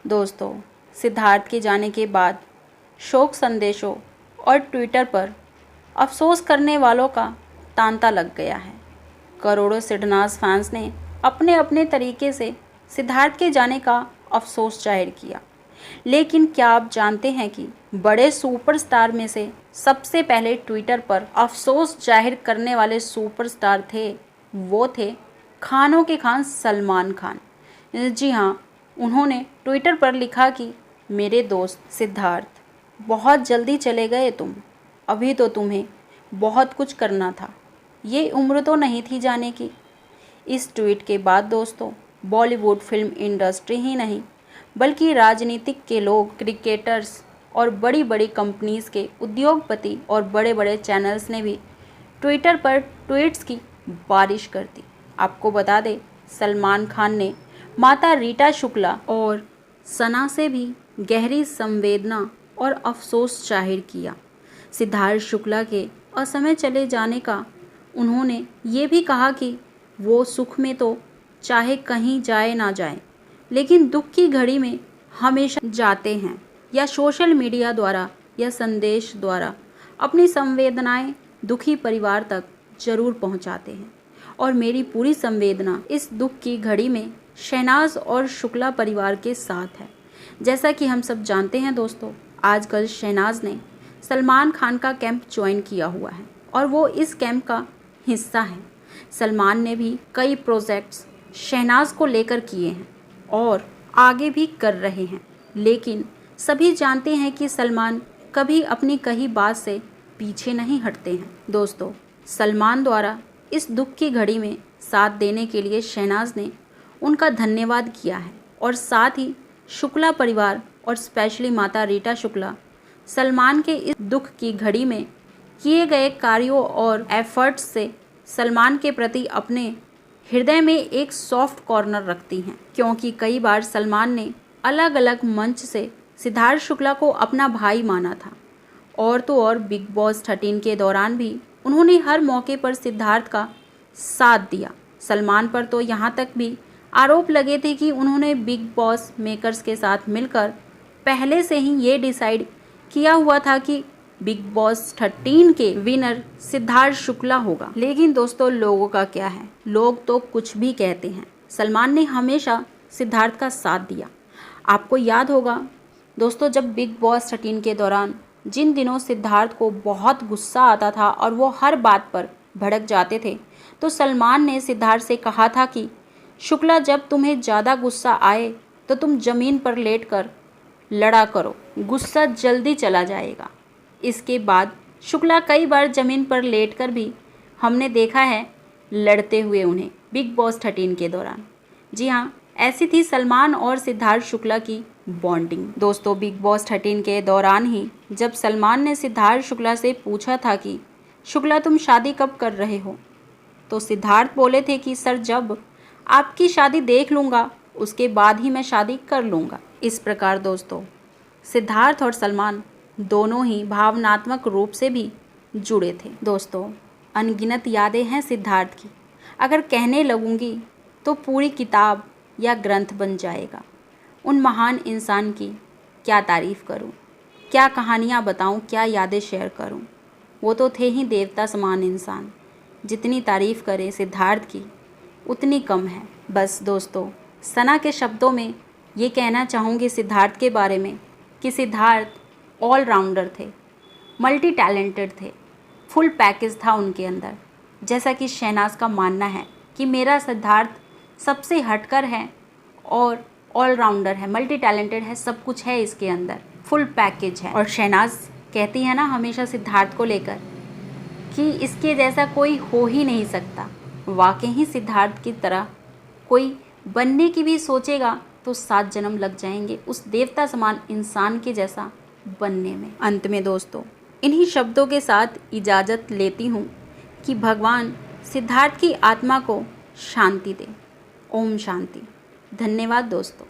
दोस्तों, सिद्धार्थ के जाने के बाद शोक संदेशों और ट्विटर पर अफसोस करने वालों का तांता लग गया है। करोड़ों सिडनाज फैंस ने अपने अपने तरीके से सिद्धार्थ के जाने का अफसोस जाहिर किया। लेकिन क्या आप जानते हैं कि बड़े सुपरस्टार में से सबसे पहले ट्विटर पर अफसोस जाहिर करने वाले सुपरस्टार थे, वो थे खानों के खान सलमान खान। जी हाँ, उन्होंने ट्विटर पर लिखा कि मेरे दोस्त सिद्धार्थ, बहुत जल्दी चले गए तुम। अभी तो तुम्हें बहुत कुछ करना था, ये उम्र तो नहीं थी जाने की। इस ट्वीट के बाद दोस्तों, बॉलीवुड फिल्म इंडस्ट्री ही नहीं बल्कि राजनीतिक के लोग, क्रिकेटर्स और बड़ी बड़ी कंपनीज के उद्योगपति और बड़े बड़े चैनल्स ने भी ट्विटर पर ट्वीट्स की बारिश कर दी। आपको बता दें, सलमान खान ने माता रीटा शुक्ला और सना से भी गहरी संवेदना और अफसोस जाहिर किया। सिद्धार्थ शुक्ला के असमय चले जाने का उन्होंने ये भी कहा कि वो सुख में तो चाहे कहीं जाए ना जाए, लेकिन दुख की घड़ी में हमेशा जाते हैं, या सोशल मीडिया द्वारा या संदेश द्वारा अपनी संवेदनाएं दुखी परिवार तक जरूर पहुंचाते हैं। और मेरी पूरी संवेदना इस दुख की घड़ी में शहनाज और शुक्ला परिवार के साथ है। जैसा कि हम सब जानते हैं दोस्तों, आजकल शहनाज ने सलमान खान का कैंप ज्वाइन किया हुआ है और वो इस कैंप का हिस्सा है। सलमान ने भी कई प्रोजेक्ट्स शहनाज को लेकर किए हैं और आगे भी कर रहे हैं, लेकिन सभी जानते हैं कि सलमान कभी अपनी कही बात से पीछे नहीं हटते हैं। दोस्तों, सलमान द्वारा इस दुख की घड़ी में साथ देने के लिए शहनाज ने उनका धन्यवाद किया है और साथ ही शुक्ला परिवार और स्पेशली माता रीटा शुक्ला सलमान के इस दुख की घड़ी में किए गए कार्यों और एफर्ट्स से सलमान के प्रति अपने हृदय में एक सॉफ्ट कॉर्नर रखती हैं, क्योंकि कई बार सलमान ने अलग अलग मंच से सिद्धार्थ शुक्ला को अपना भाई माना था। और तो और बिग बॉस 13 के दौरान भी उन्होंने हर मौके पर सिद्धार्थ का साथ दिया। सलमान पर तो यहाँ तक भी आरोप लगे थे कि उन्होंने बिग बॉस मेकर्स के साथ मिलकर पहले से ही ये डिसाइड किया हुआ था कि बिग बॉस 13 के विनर सिद्धार्थ शुक्ला होगा। लेकिन दोस्तों, लोगों का क्या है, लोग तो कुछ भी कहते हैं। सलमान ने हमेशा सिद्धार्थ का साथ दिया। आपको याद होगा दोस्तों, जब बिग बॉस 13 के दौरान जिन दिनों सिद्धार्थ को बहुत गुस्सा आता था और वो हर बात पर भड़क जाते थे, तो सलमान ने सिद्धार्थ से कहा था कि शुक्ला, जब तुम्हें ज़्यादा गुस्सा आए तो तुम ज़मीन पर लेटकर लड़ा करो, गुस्सा जल्दी चला जाएगा। इसके बाद शुक्ला कई बार ज़मीन पर लेटकर भी हमने देखा है लड़ते हुए उन्हें बिग बॉस 13 के दौरान। जी हाँ, ऐसी थी सलमान और सिद्धार्थ शुक्ला की बॉन्डिंग। दोस्तों, बिग बॉस 13 के दौरान ही जब सलमान ने सिद्धार्थ शुक्ला से पूछा था कि शुक्ला, तुम शादी कब कर रहे हो, तो सिद्धार्थ बोले थे कि सर, जब आपकी शादी देख लूँगा उसके बाद ही मैं शादी कर लूँगा। इस प्रकार दोस्तों, सिद्धार्थ और सलमान दोनों ही भावनात्मक रूप से भी जुड़े थे। दोस्तों, अनगिनत यादें हैं सिद्धार्थ की, अगर कहने लगूंगी तो पूरी किताब या ग्रंथ बन जाएगा। उन महान इंसान की क्या तारीफ़ करूं, क्या कहानियां बताऊं, क्या यादें शेयर करूं। वो तो थे ही देवता समान इंसान। जितनी तारीफ़ करें सिद्धार्थ की उतनी कम है। बस दोस्तों, सना के शब्दों में ये कहना चाहूँगी सिद्धार्थ के बारे में कि सिद्धार्थ ऑलराउंडर थे, मल्टी टैलेंटेड थे, फुल पैकेज था उनके अंदर। जैसा कि शहनाज का मानना है कि मेरा सिद्धार्थ सबसे हटकर है और ऑलराउंडर है, मल्टी टैलेंटेड है, सब कुछ है इसके अंदर, फुल पैकेज है। और शहनाज कहती है ना हमेशा सिद्धार्थ को लेकर कि इसके जैसा कोई हो ही नहीं सकता। वाकई ही सिद्धार्थ की तरह कोई बनने की भी सोचेगा तो 7 जन्म लग जाएंगे उस देवता समान इंसान के जैसा बनने में। अंत में दोस्तों, इन्हीं शब्दों के साथ इजाज़त लेती हूँ कि भगवान सिद्धार्थ की आत्मा को शांति दे। ओम शांति। धन्यवाद दोस्तों।